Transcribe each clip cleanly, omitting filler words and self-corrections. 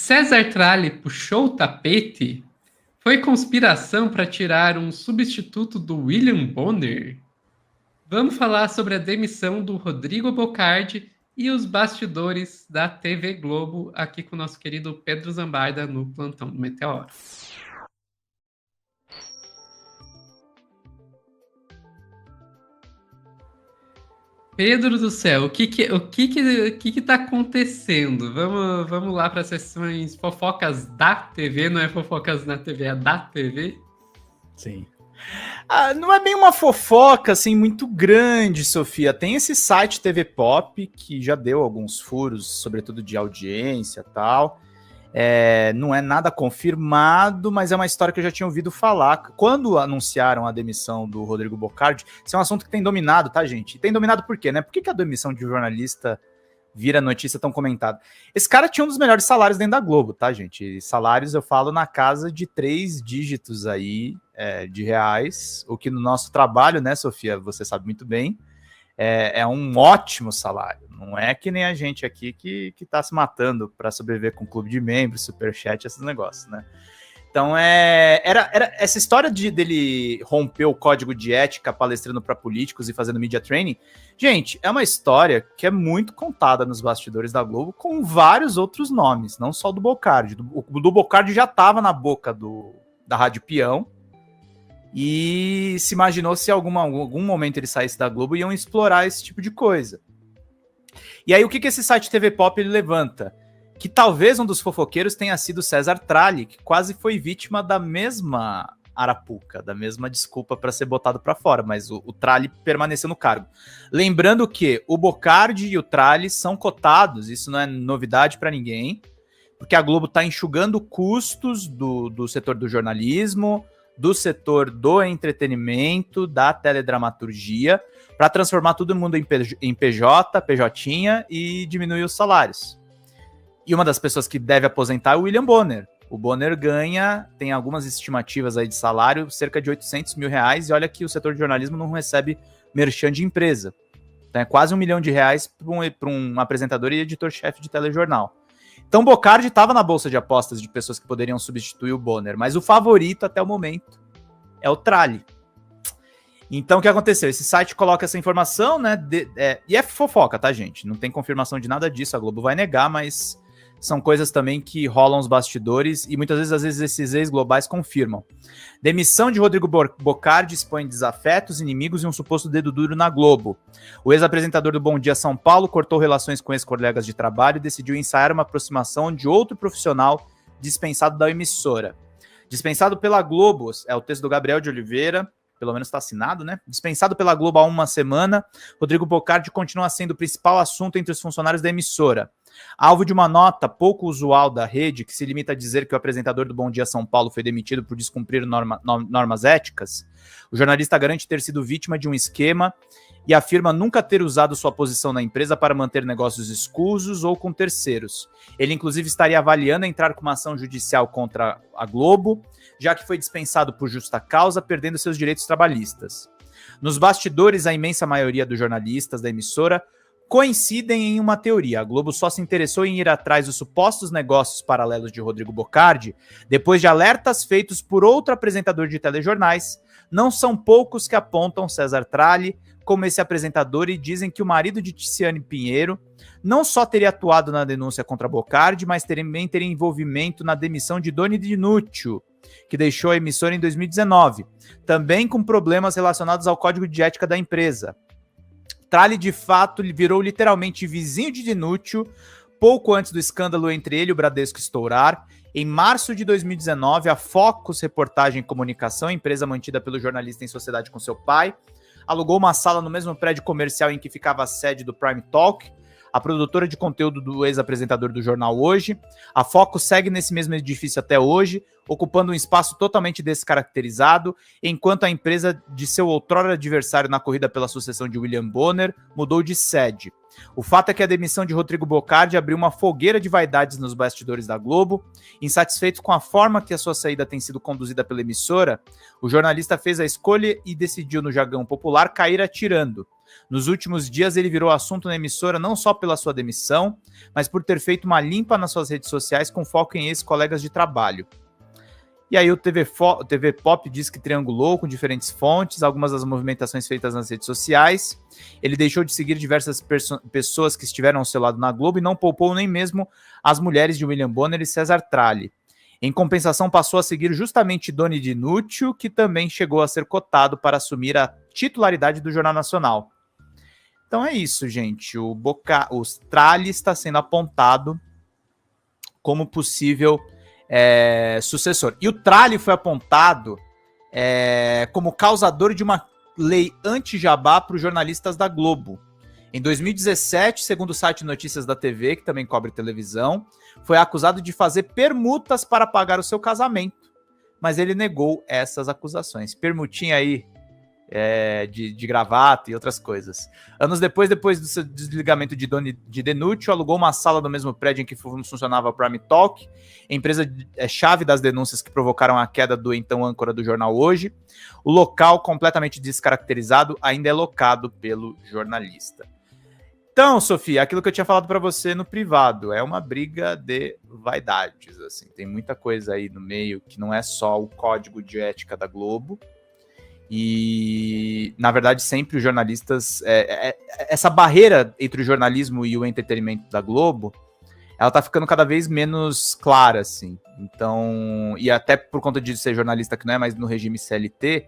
César Tralli puxou o tapete? Foi conspiração para tirar um substituto do William Bonner? Vamos falar sobre a demissão do Rodrigo Bocardi e os bastidores da TV Globo aqui com o nosso querido Pedro Zambarda no Plantão do Meteoro. Pedro do céu, o que tá acontecendo? Vamos lá para as sessões fofocas da TV, não é fofocas na TV, é da TV? Sim. Não é bem uma fofoca assim muito grande, Sofia. Tem esse site TV Pop que já deu alguns furos, sobretudo de audiência e tal. Não é nada confirmado, mas é uma história que eu já tinha ouvido falar. Quando anunciaram a demissão do Rodrigo Bocardi, isso é um assunto que tem dominado, tá, gente? E tem dominado por quê, né? Por que a demissão de jornalista vira notícia tão comentada? Esse cara tinha um dos melhores salários dentro da Globo, tá, gente? E salários, eu falo, na casa de 3 dígitos aí de reais, o que no nosso trabalho, né, Sofia, você sabe muito bem, é um ótimo salário. Não é que nem a gente aqui que tá se matando para sobreviver com clube de membros, superchat, esses negócios, né? Então, era essa história dele romper o código de ética palestrando para políticos e fazendo media training. Gente, é uma história que é muito contada nos bastidores da Globo com vários outros nomes, não só do Bocardi. O do Bocardi já estava na boca da Rádio Peão e se imaginou se em algum momento ele saísse da Globo iam explorar esse tipo de coisa. E aí, o que esse site TV Pop ele levanta? Que talvez um dos fofoqueiros tenha sido César Tralli, que quase foi vítima da mesma arapuca, da mesma desculpa para ser botado para fora, mas o Tralli permaneceu no cargo. Lembrando que o Bocardi e o Tralli são cotados, isso não é novidade para ninguém, porque a Globo está enxugando custos do setor do jornalismo, do setor do entretenimento, da teledramaturgia, para transformar todo mundo em PJ, PJ e diminuir os salários. E uma das pessoas que deve aposentar é o William Bonner. O Bonner tem algumas estimativas aí de salário, cerca de 800 mil reais, e olha que o setor de jornalismo não recebe merchan de empresa. Então é quase R$1 milhão para um apresentador e editor-chefe de telejornal. Então o Bocardi estava na bolsa de apostas de pessoas que poderiam substituir o Bonner, mas o favorito até o momento é o Tralli. Então, o que aconteceu? Esse site coloca essa informação, né? E é fofoca, tá, gente? Não tem confirmação de nada disso, a Globo vai negar, mas são coisas também que rolam os bastidores e muitas vezes esses ex-globais confirmam. Demissão de Rodrigo Bocardi expõe desafetos, inimigos e um suposto dedo duro na Globo. O ex-apresentador do Bom Dia São Paulo cortou relações com ex-colegas de trabalho e decidiu ensaiar uma aproximação de outro profissional dispensado da emissora. Dispensado pela Globo, é o texto do Gabriel de Oliveira, pelo menos está assinado, né? Dispensado pela Globo há uma semana, Rodrigo Bocardi continua sendo o principal assunto entre os funcionários da emissora. Alvo de uma nota pouco usual da rede, que se limita a dizer que o apresentador do Bom Dia São Paulo foi demitido por descumprir normas éticas, o jornalista garante ter sido vítima de um esquema e afirma nunca ter usado sua posição na empresa para manter negócios escusos ou com terceiros. Ele, inclusive, estaria avaliando entrar com uma ação judicial contra a Globo, já que foi dispensado por justa causa, perdendo seus direitos trabalhistas. Nos bastidores, a imensa maioria dos jornalistas da emissora coincidem em uma teoria. A Globo só se interessou em ir atrás dos supostos negócios paralelos de Rodrigo Bocardi depois de alertas feitos por outro apresentador de telejornais. Não são poucos que apontam César Tralli como esse apresentador e dizem que o marido de Tiziane Pinheiro não só teria atuado na denúncia contra Bocardi, mas também teria envolvimento na demissão de Doni Dinuccio, que deixou a emissora em 2019, também com problemas relacionados ao código de ética da empresa. Tralli, de fato, virou literalmente vizinho de Dinuccio pouco antes do escândalo entre ele e o Bradesco estourar. Em março de 2019, a Focus Reportagem e Comunicação, empresa mantida pelo jornalista em sociedade com seu pai, alugou uma sala no mesmo prédio comercial em que ficava a sede do Prime Talk, a produtora de conteúdo do ex-apresentador do jornal Hoje. A Focus segue nesse mesmo edifício até hoje, ocupando um espaço totalmente descaracterizado, enquanto a empresa de seu outrora adversário na corrida pela sucessão de William Bonner mudou de sede. O fato é que a demissão de Rodrigo Bocardi abriu uma fogueira de vaidades nos bastidores da Globo. Insatisfeito com a forma que a sua saída tem sido conduzida pela emissora, o jornalista fez a escolha e decidiu, no jargão popular, cair atirando. Nos últimos dias, ele virou assunto na emissora não só pela sua demissão, mas por ter feito uma limpa nas suas redes sociais com foco em ex-colegas de trabalho. E aí o TV Pop diz que triangulou com diferentes fontes algumas das movimentações feitas nas redes sociais. Ele deixou de seguir diversas pessoas que estiveram ao seu lado na Globo e não poupou nem mesmo as mulheres de William Bonner e César Tralli. Em compensação, passou a seguir justamente Doni Dinuccio, que também chegou a ser cotado para assumir a titularidade do Jornal Nacional. Então é isso, gente. O Tralli está sendo apontado como possível sucessor. E o Tralli foi apontado como causador de uma lei anti-jabá para os jornalistas da Globo. Em 2017, segundo o site Notícias da TV, que também cobre televisão, foi acusado de fazer permutas para pagar o seu casamento, mas ele negou essas acusações. Permutinha aí de gravata e outras coisas. Anos depois do seu desligamento de Dinuccio, alugou uma sala no mesmo prédio em que funcionava a Prime Talk, empresa chave das denúncias que provocaram a queda do então âncora do jornal Hoje. O local, completamente descaracterizado, ainda é locado pelo jornalista. Então, Sofia, aquilo que eu tinha falado para você no privado, é uma briga de vaidades, assim. Tem muita coisa aí no meio que não é só o código de ética da Globo. E, na verdade, sempre os jornalistas... essa barreira entre o jornalismo e o entretenimento da Globo, ela tá ficando cada vez menos clara, assim. Então, e até por conta de ser jornalista que não é mais no regime CLT,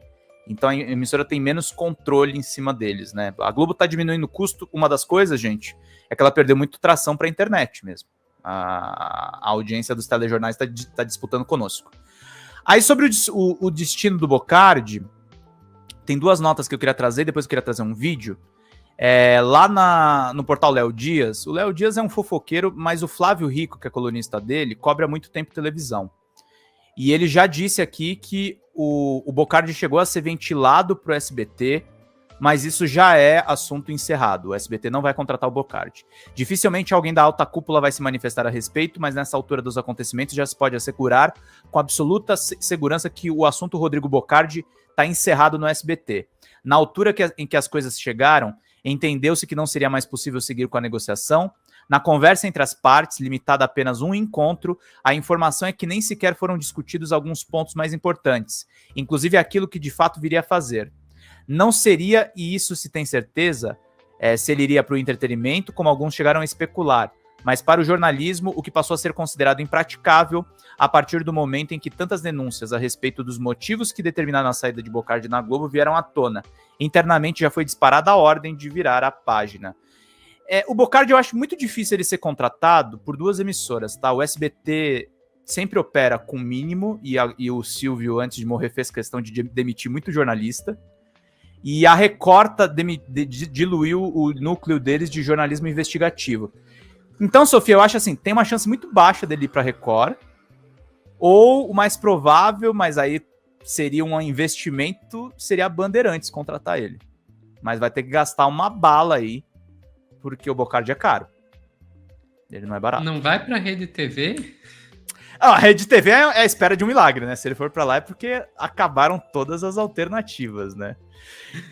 então a emissora tem menos controle em cima deles, né? A Globo tá diminuindo o custo. Uma das coisas, gente, é que ela perdeu muito tração pra internet mesmo. A audiência dos telejornais tá disputando conosco. Aí, sobre o destino do Bocardi, tem duas notas que eu queria trazer, depois eu queria trazer um vídeo. Lá no portal Léo Dias, o Léo Dias é um fofoqueiro, mas o Flávio Rico, que é colunista dele, cobre há muito tempo televisão. E ele já disse aqui que o Bocardi chegou a ser ventilado para o SBT, mas isso já é assunto encerrado. O SBT não vai contratar o Bocardi. Dificilmente alguém da alta cúpula vai se manifestar a respeito, mas nessa altura dos acontecimentos já se pode assegurar com absoluta segurança que o assunto Rodrigo Bocardi está encerrado no SBT. Na altura em que as coisas chegaram, entendeu-se que não seria mais possível seguir com a negociação. Na conversa entre as partes, limitada a apenas um encontro, a informação é que nem sequer foram discutidos alguns pontos mais importantes, inclusive aquilo que de fato viria a fazer. Não seria, e isso se tem certeza, se ele iria para o entretenimento, como alguns chegaram a especular, mas para o jornalismo, o que passou a ser considerado impraticável a partir do momento em que tantas denúncias a respeito dos motivos que determinaram a saída de Bocardi na Globo vieram à tona. Internamente já foi disparada a ordem de virar a página. O Bocardi eu acho muito difícil ele ser contratado por duas emissoras, tá? O SBT sempre opera com mínimo, e o Silvio, antes de morrer, fez questão de demitir muito jornalista. E a Record diluiu o núcleo deles de jornalismo investigativo. Então, Sofia, eu acho assim, tem uma chance muito baixa dele ir para a Record, ou o mais provável, mas aí seria um investimento, seria a Bandeirantes contratar ele. Mas vai ter que gastar uma bala aí, porque o Bocardi é caro. Ele não é barato. Não vai pra Rede TV? A Rede TV é a espera de um milagre, né? Se ele for pra lá é porque acabaram todas as alternativas, né?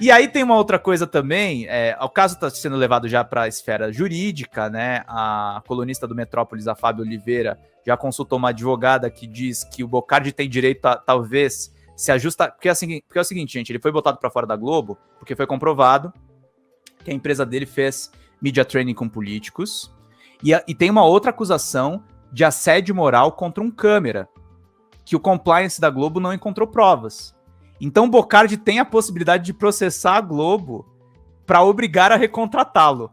E aí tem uma outra coisa também, o caso está sendo levado já para a esfera jurídica, né? A colunista do Metrópolis, a Fábio Oliveira, já consultou uma advogada que diz que o Bocardi tem direito a, talvez, se ajustar... Porque é o seguinte, gente, ele foi botado para fora da Globo porque foi comprovado que a empresa dele fez media training com políticos, e tem uma outra acusação de assédio moral contra um câmera, que o compliance da Globo não encontrou provas. Então o Bocardi tem a possibilidade de processar a Globo para obrigar a recontratá-lo.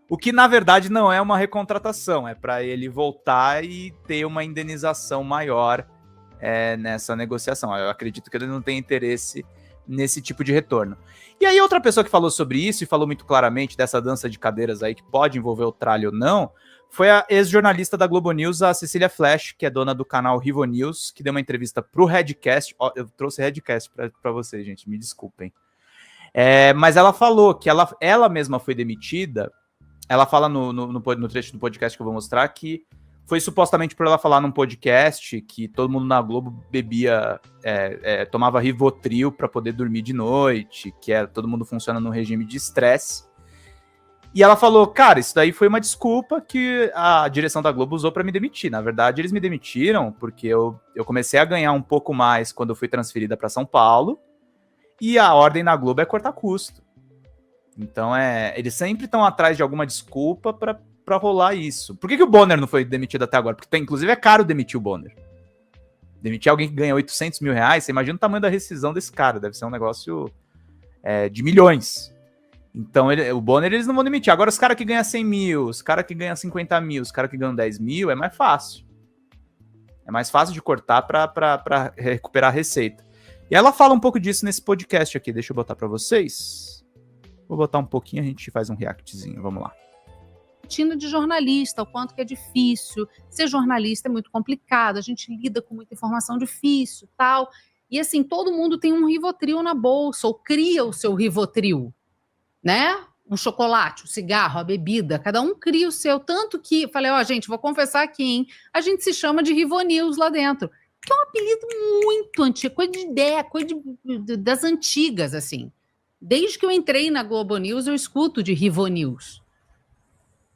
O que, na verdade, não é uma recontratação, é para ele voltar e ter uma indenização maior nessa negociação. Eu acredito que ele não tem interesse nesse tipo de retorno. E aí outra pessoa que falou sobre isso e falou muito claramente dessa dança de cadeiras aí que pode envolver o Tralli ou não, foi a ex-jornalista da Globo News, a Cecília Flash, que é dona do canal Rivo News, que deu uma entrevista pro Redcast. Eu trouxe Redcast para vocês, gente, me desculpem. Mas ela falou que ela mesma foi demitida ela fala no trecho do podcast que eu vou mostrar que foi supostamente por ela falar num podcast que todo mundo na Globo bebia, tomava Rivotril para poder dormir de noite, que todo mundo funciona num regime de estresse. E ela falou, cara, isso daí foi uma desculpa que a direção da Globo usou para me demitir. Na verdade, eles me demitiram porque eu comecei a ganhar um pouco mais quando eu fui transferida para São Paulo, e a ordem na Globo é cortar custo. Então, eles sempre estão atrás de alguma desculpa para rolar isso. Por que o Bonner não foi demitido até agora? Porque, inclusive, é caro demitir o Bonner. Demitir alguém que ganha 800 mil reais, você imagina o tamanho da rescisão desse cara. Deve ser um negócio de milhões. Então, o Bonner eles não vão demitir. Agora, os caras que ganham 100 mil, os caras que ganham 50 mil, os caras que ganham 10 mil, é mais fácil. É mais fácil de cortar para recuperar a receita. E ela fala um pouco disso nesse podcast aqui. Deixa eu botar para vocês. Vou botar um pouquinho, a gente faz um reactzinho. Vamos lá. Rotina de jornalista, o quanto que é difícil. Ser jornalista é muito complicado, a gente lida com muita informação difícil, tal. E assim, todo mundo tem um Rivotril na bolsa, ou cria o seu Rivotril, né? Um chocolate, um cigarro, a bebida, cada um cria o seu. Tanto que, falei, gente, vou confessar aqui, hein? A gente se chama de Rivonews lá dentro. Que é um apelido muito antigo, coisa de ideia, coisa das antigas, assim. Desde que eu entrei na Globo News, eu escuto de Rivonews.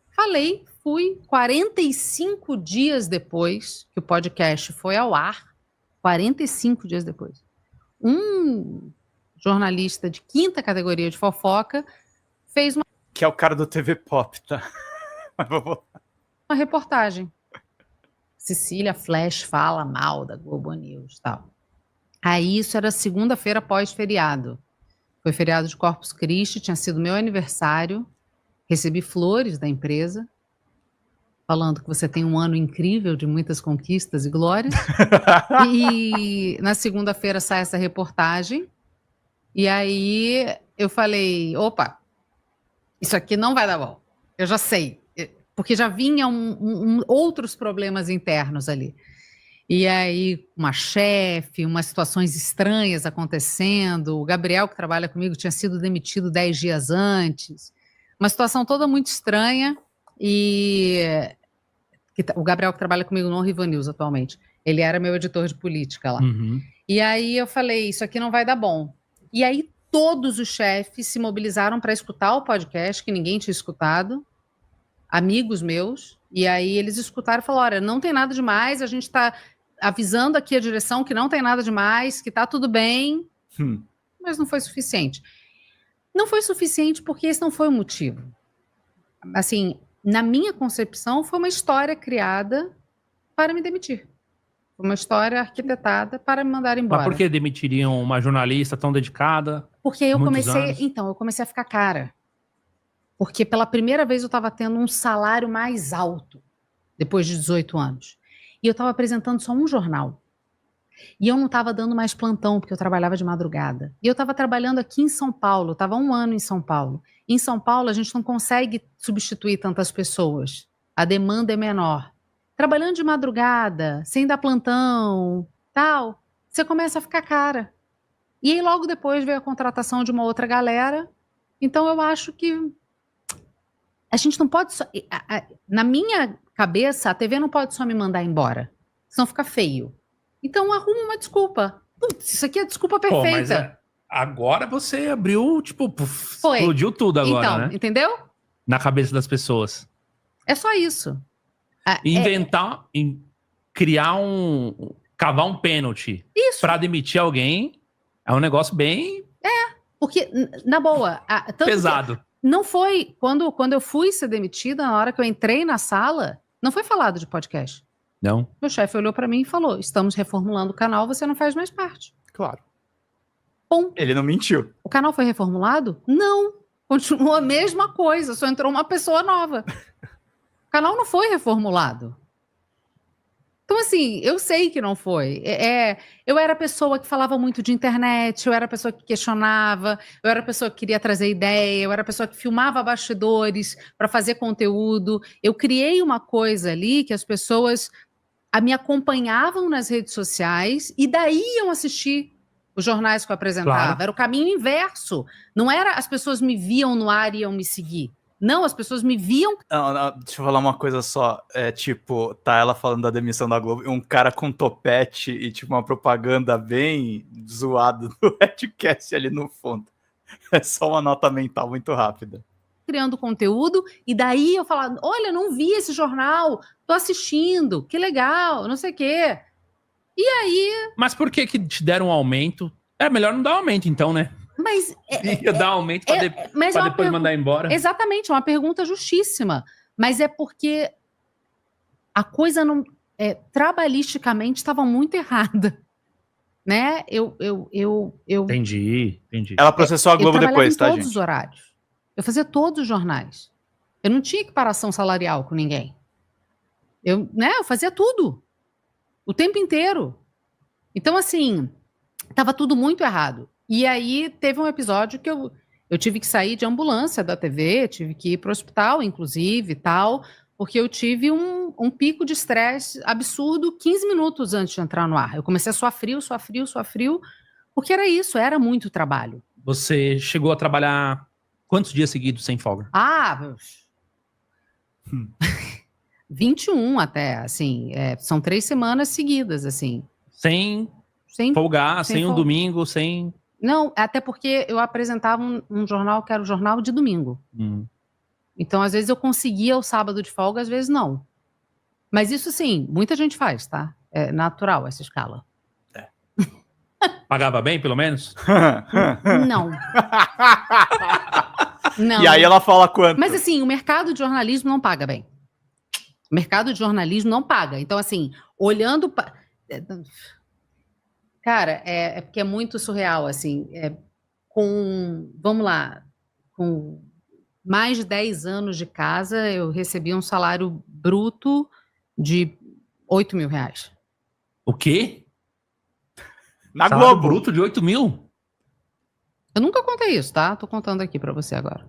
Falei, fui 45 dias depois que o podcast foi ao ar, 45 dias depois. Um jornalista de 5ª categoria de fofoca fez uma... Que é o cara do TV Pop, tá? Uma reportagem. Cecília Flash fala mal da Globo News, tal. Aí isso era segunda-feira pós-feriado. Foi feriado de Corpus Christi, tinha sido meu aniversário. Recebi flores da empresa, falando que você tem um ano incrível de muitas conquistas e glórias. E na segunda-feira sai essa reportagem. E aí eu falei, opa, isso aqui não vai dar bom. Eu já sei, porque já vinham outros problemas internos ali. E aí, uma chefe, umas situações estranhas acontecendo. O Gabriel, que trabalha comigo, tinha sido demitido 10 dias antes. Uma situação toda muito estranha. E o Gabriel, que trabalha comigo no Rivonews atualmente, ele era meu editor de política lá. Uhum. E aí eu falei, isso aqui não vai dar bom. E aí todos os chefes se mobilizaram para escutar o podcast, que ninguém tinha escutado, amigos meus. E aí eles escutaram e falaram, olha, não tem nada demais, a gente está avisando aqui a direção que não tem nada demais, que está tudo bem. Mas não foi suficiente. Não foi suficiente porque esse não foi o motivo. Assim, na minha concepção, foi uma história criada para me demitir. Foi uma história arquitetada para me mandar embora. Mas por que demitiriam uma jornalista tão dedicada? Porque eu comecei... anos? Então, eu comecei a ficar cara. Porque pela primeira vez eu estava tendo um salário mais alto, depois de 18 anos. E eu estava apresentando só um jornal. E eu não estava dando mais plantão, porque eu trabalhava de madrugada. E eu estava trabalhando aqui em São Paulo, estava 1 ano em São Paulo. Em São Paulo, a gente não consegue substituir tantas pessoas. A demanda é menor. Trabalhando de madrugada, sem dar plantão, tal, você começa a ficar cara. E aí logo depois veio a contratação de uma outra galera. Então eu acho que a gente não pode só... Na minha cabeça, a TV não pode só me mandar embora. Senão fica feio. Então arruma uma desculpa. Putz, isso aqui é a desculpa perfeita. Pô, mas agora você abriu, tipo, explodiu tudo agora, então, né? Entendeu? Na cabeça das pessoas. É só isso. Inventar, criar cavar um pênalti pra demitir alguém é um negócio bem... Porque, na boa... tanto pesado. Não foi... Quando eu fui ser demitida, na hora que eu entrei na sala, não foi falado de podcast. Não? Meu chefe olhou pra mim e falou, estamos reformulando o canal, você não faz mais parte. Claro. Ponto. Ele não mentiu. O canal foi reformulado? Não. Continua a mesma coisa, só entrou uma pessoa nova. O canal não foi reformulado. Então, assim, eu sei que não foi. Eu era a pessoa que falava muito de internet, eu era a pessoa que questionava, eu era a pessoa que queria trazer ideia, eu era a pessoa que filmava bastidores para fazer conteúdo. Eu criei uma coisa ali que as pessoas me acompanhavam nas redes sociais e daí iam assistir os jornais que eu apresentava. Claro. Era o caminho inverso. Não era as pessoas me viam no ar e iam me seguir. Não, as pessoas me viam. Não, deixa eu falar uma coisa só. Tipo, tá ela falando da demissão da Globo, um cara com topete e tipo uma propaganda bem zoada do Redcast ali no fundo. É só uma nota mental muito rápida. Criando conteúdo, e daí eu falava, olha, não vi esse jornal, tô assistindo, que legal, não sei o quê. E aí... Mas por que te deram um aumento? É melhor não dar um aumento, então, né? Mas... Ia dar aumento pra depois mandar embora. Exatamente, é uma pergunta justíssima. Mas é porque a coisa não... trabalhisticamente estava muito errada. Né? Entendi. Ela processou a Globo depois, tá, gente? Eu trabalhava em todos os horários. Eu fazia todos os jornais. Eu não tinha equiparação salarial com ninguém. Eu fazia tudo. O tempo inteiro. Então, assim, estava tudo muito errado. E aí teve um episódio que eu tive que sair de ambulância da TV, tive que ir para o hospital, inclusive, e tal, porque eu tive um pico de estresse absurdo 15 minutos antes de entrar no ar. Eu comecei a suar frio, porque era isso, era muito trabalho. Você chegou a trabalhar quantos dias seguidos sem folga? 21 até, assim, são 3 semanas seguidas, assim. Sem folgar, sem um domingo, sem... Não, até porque eu apresentava um jornal que era o Jornal de Domingo. Então, às vezes eu conseguia o sábado de folga, às vezes não. Mas isso, sim, muita gente faz, tá? É natural essa escala. Pagava bem, pelo menos? Não. Não. E aí ela fala quanto? Mas assim, o mercado de jornalismo não paga bem. O mercado de jornalismo não paga. Então, assim, olhando... Cara, é porque é muito surreal, assim. Vamos lá, com mais de 10 anos de casa, eu recebi um salário bruto de 8 mil reais. O quê? Na salário Globo. Bruto de 8 mil? Eu nunca contei isso, tá? Tô contando aqui pra você agora.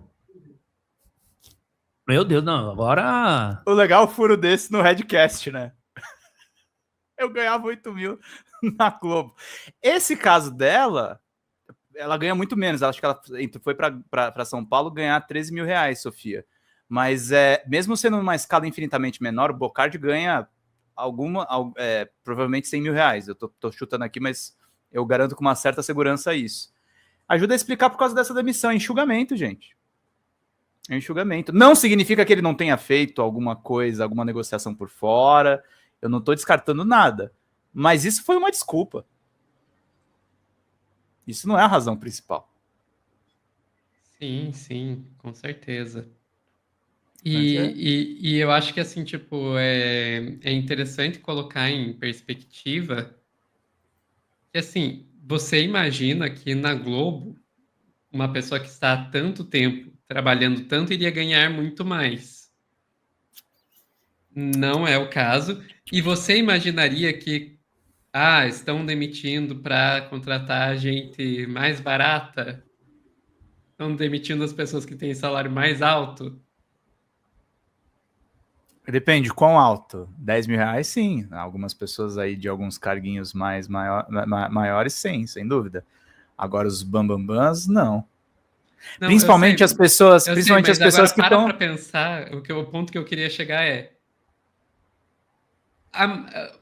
Meu Deus, não, agora... O legal é o furo desse no Redcast, né? Eu ganhava 8 mil na Globo. Esse caso dela, ela ganha muito menos. Acho que ela foi para São Paulo ganhar 13 mil reais, Sofia. Mas mesmo sendo uma escala infinitamente menor, o Bocardi ganha provavelmente 100 mil reais. Eu tô chutando aqui, mas eu garanto com uma certa segurança isso. Ajuda a explicar por causa dessa demissão. É enxugamento, gente. É enxugamento. Não significa que ele não tenha feito alguma coisa, alguma negociação por fora. Eu não tô descartando nada. Mas isso foi uma desculpa. Isso não é a razão principal. Sim, com certeza. E eu acho que, assim, tipo, é interessante colocar em perspectiva que, assim, você imagina que na Globo, uma pessoa que está há tanto tempo trabalhando tanto iria ganhar muito mais. Não é o caso. E você imaginaria que estão demitindo para contratar gente mais barata? Estão demitindo as pessoas que têm salário mais alto? Depende, quão alto? 10 mil reais, sim. Algumas pessoas aí de alguns carguinhos maiores, sim, sem dúvida. Agora os bambambãs, não. Principalmente as pessoas, que estão... Para pensar, o ponto que eu queria chegar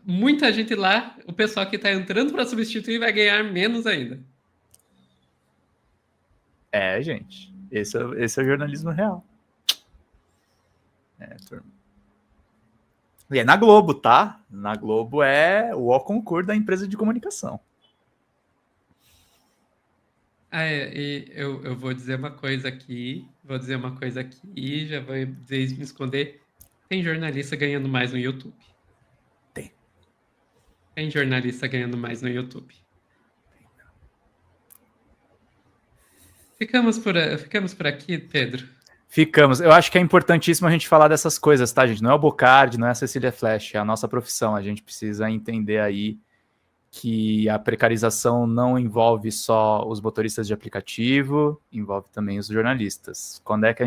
muita gente lá, o pessoal que está entrando para substituir vai ganhar menos ainda. Gente. Esse é o jornalismo real. Turma. E é na Globo, tá? Na Globo é o concurso da empresa de comunicação. E eu vou dizer uma coisa aqui, já vou me esconder. Tem jornalista ganhando mais no YouTube. Tem jornalista ganhando mais no YouTube. Ficamos por aqui, Pedro? Ficamos. Eu acho que é importantíssimo a gente falar dessas coisas, tá, gente? Não é o Bocardi, não é a Cecília Flash, é a nossa profissão. A gente precisa entender aí que a precarização não envolve só os motoristas de aplicativo, envolve também os jornalistas.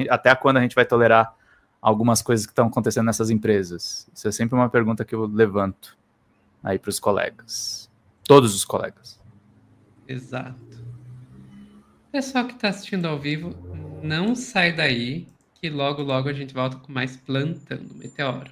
Até quando a gente vai tolerar algumas coisas que estão acontecendo nessas empresas? Isso é sempre uma pergunta que eu levanto aí para os colegas. Todos os colegas. Exato. Pessoal que está assistindo ao vivo, não sai daí, que logo, logo a gente volta com mais Plantão do Meteoro.